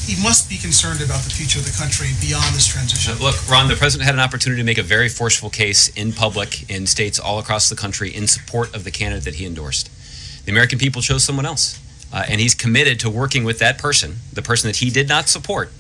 he must be concerned about the future of the country beyond this transition. Look, Ron, the president had an opportunity to make a very forceful case in public in states all across the country in support of the candidate that he endorsed. The American people chose someone else, and he's committed to working with that person, the person that he did not support,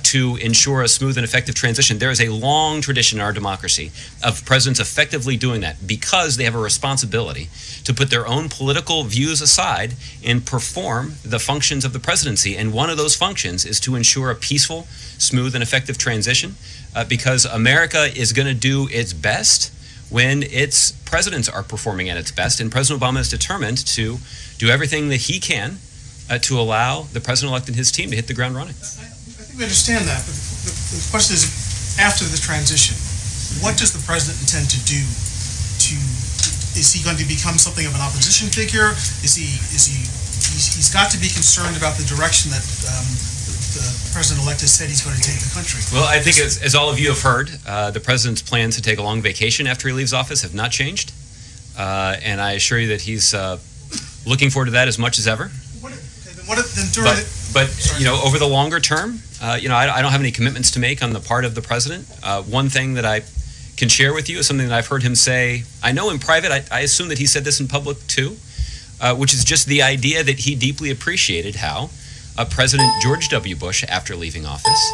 to ensure a smooth and effective transition. There is a long tradition in our democracy of presidents effectively doing that because they have a responsibility to put their own political views aside and perform the functions of the presidency. And one of those functions is to ensure a peaceful, smooth, and effective transition because America is going to do its best when its presidents are performing at its best. And President Obama is determined to do everything that he can to allow the president-elect and his team to hit the ground running. I think we understand that, but the question is, after the transition, what does the president intend to do? Is he going to become something of an opposition figure? He's got to be concerned about the direction that the president-elect has said he's going to take the country. Well, I think as all of you have heard, the president's plans to take a long vacation after he leaves office have not changed, and I assure you that he's looking forward to that as much as ever. But you know, over the longer term, you know, I don't have any commitments to make on the part of the president. One thing that I can share with you is something that I've heard him say. I know in private, I assume that he said this in public too, which is just the idea that he deeply appreciated how President George W. Bush, after leaving office,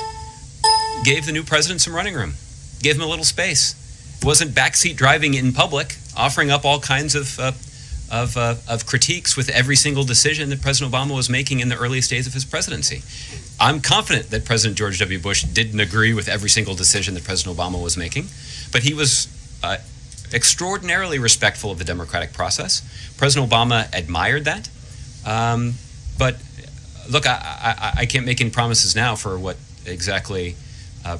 gave the new president some running room, gave him a little space. It wasn't backseat driving in public, offering up all kinds of critiques with every single decision that President Obama was making in the earliest days of his presidency. I'm confident that President George W. Bush didn't agree with every single decision that President Obama was making, but he was extraordinarily respectful of the democratic process. President Obama admired that. But look, I can't make any promises now for what exactly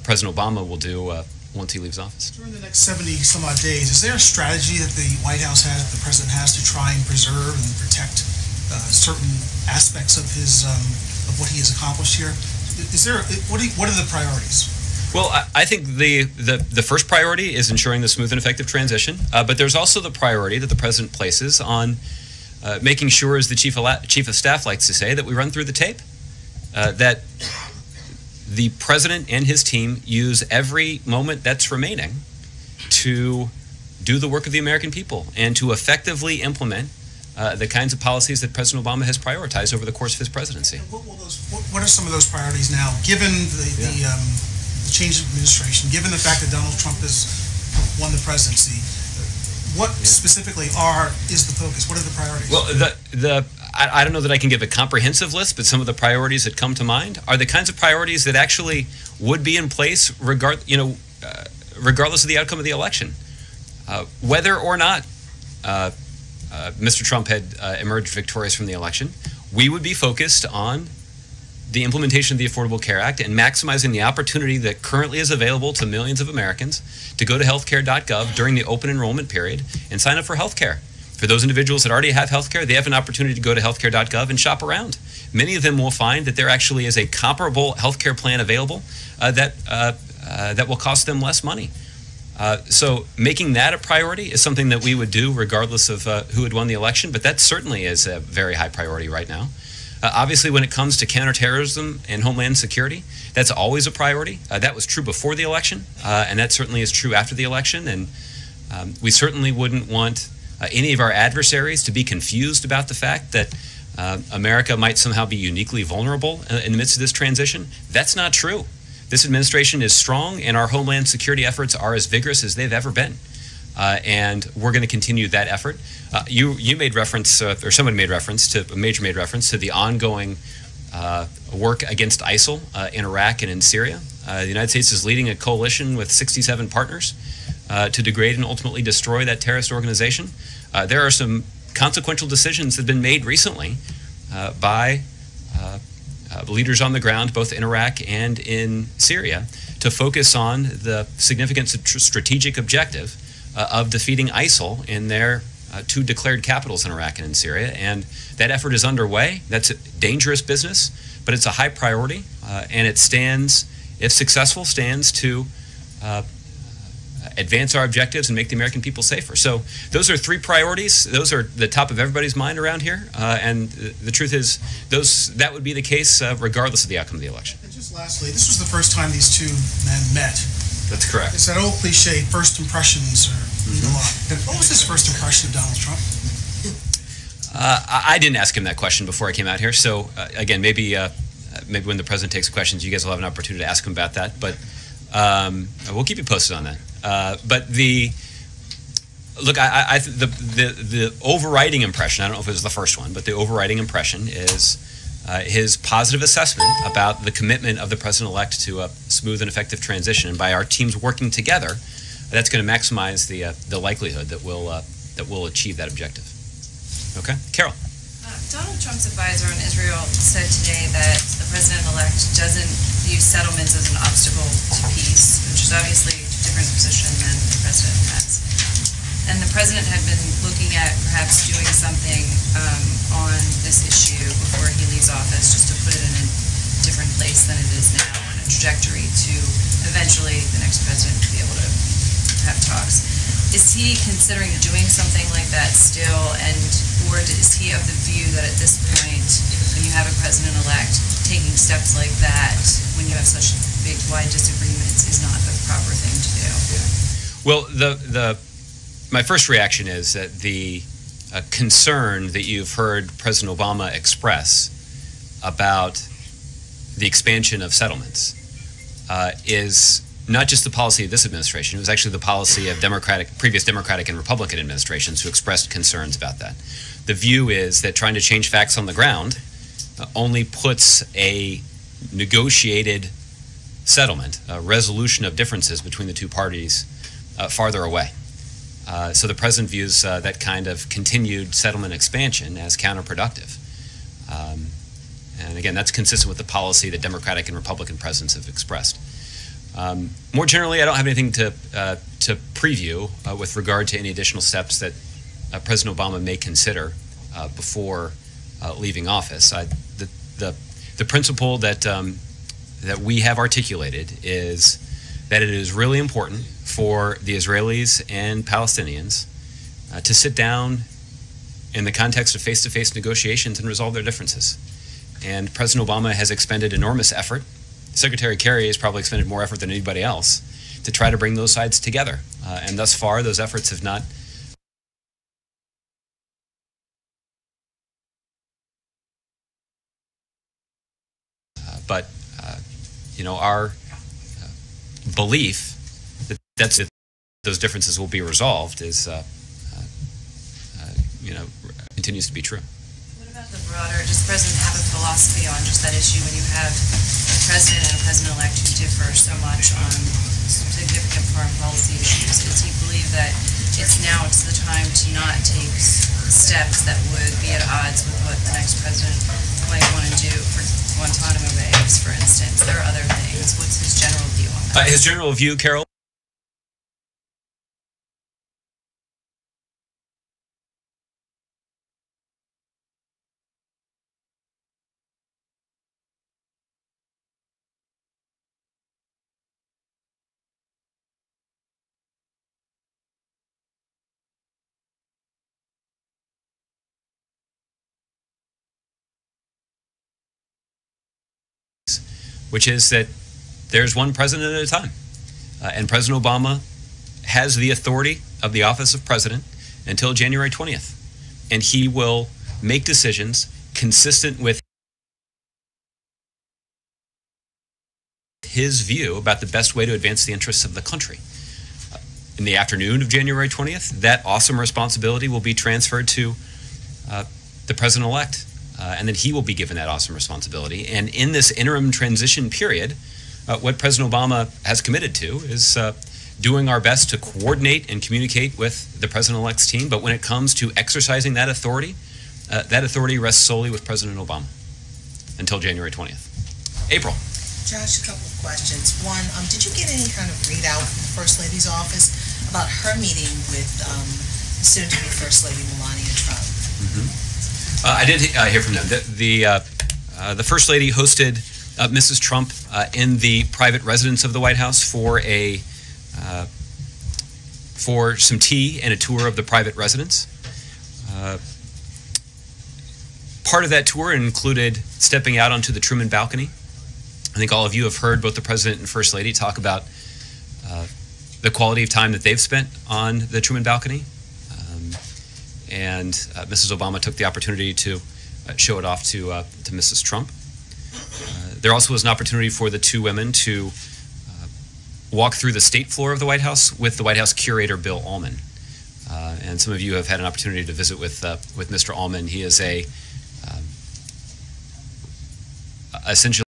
President Obama will do once he leaves office. During the next 70 some odd days, is there a strategy that the White House has, that the president has, to try and preserve and protect certain aspects of his of what he has accomplished here? Is there what are the priorities? Well, I think the first priority is ensuring the smooth and effective transition, but there's also the priority that the president places on making sure, as the chief of staff likes to say, that we run through the tape, that the president and his team use every moment that's remaining to do the work of the American people and to effectively implement the kinds of policies that President Obama has prioritized over the course of his presidency. What are some of those priorities now, given the change of administration, given the fact that Donald Trump has won the presidency? What specifically is the focus? What are the priorities? Well, I don't know that I can give a comprehensive list, but some of the priorities that come to mind are the kinds of priorities that actually would be in place regardless of the outcome of the election. Whether or not Mr. Trump had emerged victorious from the election, we would be focused on the implementation of the Affordable Care Act and maximizing the opportunity that currently is available to millions of Americans to go to healthcare.gov during the open enrollment period and sign up for healthcare. For those individuals that already have healthcare, they have an opportunity to go to healthcare.gov and shop around. Many of them will find that there actually is a comparable healthcare plan available that will cost them less money. So making that a priority is something that we would do regardless of who had won the election, but that certainly is a very high priority right now. Obviously, when it comes to counterterrorism and homeland security, that's always a priority. That was true before the election, and that certainly is true after the election. And we certainly wouldn't want any of our adversaries to be confused about the fact that America might somehow be uniquely vulnerable in the midst of this transition. That's not true. This administration is strong, and our homeland security efforts are as vigorous as they've ever been. And we're going to continue that effort. You made reference, or someone made reference to, a major made reference to the ongoing work against ISIL in Iraq and in Syria. The United States is leading a coalition with 67 partners to degrade and ultimately destroy that terrorist organization. There are some consequential decisions that have been made recently by leaders on the ground, both in Iraq and in Syria, to focus on the significant strategic objective of defeating ISIL in their two declared capitals in Iraq and in Syria. And that effort is underway. That's a dangerous business, but it's a high priority, and it stands, if successful, stands to advance our objectives and make the American people safer. So those are three priorities. Those are the top of everybody's mind around here. And the truth is, that would be the case regardless of the outcome of the election. And just lastly, this was the first time these two men met. That's correct. It's that old cliche, first impressions mean a lot. What was his first impression of Donald Trump? I didn't ask him that question before I came out here. So again, maybe when the president takes questions, you guys will have an opportunity to ask him about that. But we'll keep you posted on that. But the overriding impression, I don't know if it was the first one, but the overriding impression is his positive assessment about the commitment of the president-elect to a smooth and effective transition. And by our teams working together, that's going to maximize the likelihood that we'll achieve that objective. Okay, Carol. Donald Trump's advisor on Israel said today that the president-elect doesn't view settlements as an obstacle to peace, which is obviously a different position than the president has. And the president had been looking at perhaps doing something on this issue before he leaves office, just to put it in a different place than it is now, on a trajectory to eventually the next president be able to have talks. Is he considering doing something like that still, or is he of the view that at this point, when you have a president-elect taking steps like that, when you have such big, wide disagreements, is not the proper thing to do? Well, my first reaction is that the concern that you've heard President Obama express about the expansion of settlements is not just the policy of this administration. It was actually the policy of previous Democratic and Republican administrations who expressed concerns about that. The view is that trying to change facts on the ground only puts a negotiated settlement, a resolution of differences between the two parties, farther away. So the president views that kind of continued settlement expansion as counterproductive. And again, that's consistent with the policy that Democratic and Republican presidents have expressed. More generally, I don't have anything to preview with regard to any additional steps that President Obama may consider before leaving office. The principle that we have articulated is that it is really important for the Israelis and Palestinians to sit down in the context of face-to-face negotiations and resolve their differences. And President Obama has expended enormous effort. Secretary Kerry has probably expended more effort than anybody else to try to bring those sides together. And thus far, those efforts have not our belief that those differences will be resolved is continues to be true. What about the broader, does the president have a philosophy on just that issue when you have a president and a president-elect who differ so much on significant foreign policy issues? Does he believe that it's the time to not take steps that would be at odds with what the next president might want to do for Guantanamo Bay, for instance? There are other things. What's his general view on that? His general view, Carol? Which is that there's one president at a time. And President Obama has the authority of the office of president until January 20th. And he will make decisions consistent with his view about the best way to advance the interests of the country. In the afternoon of January 20th, that awesome responsibility will be transferred to the president-elect. And then he will be given that awesome responsibility. And in this interim transition period, what President Obama has committed to is doing our best to coordinate and communicate with the president-elect's team. But when it comes to exercising that authority rests solely with President Obama until January 20th. April. Josh, a couple of questions. One, did you get any kind of readout from the First Lady's office about her meeting with soon-to-be First Lady Melania Trump? Mm-hmm. I did hear from them. The First Lady hosted Mrs. Trump in the private residence of the White House for a for some tea and a tour of the private residence. Part of that tour included stepping out onto the Truman balcony. I think all of you have heard both the President and First Lady talk about the quality of time that they've spent on the Truman balcony. And Mrs. Obama took the opportunity to show it off to Mrs. Trump. There also was an opportunity for the two women to walk through the state floor of the White House with the White House curator, Bill Ullman. And some of you have had an opportunity to visit with Mr. Ullman. He is essentially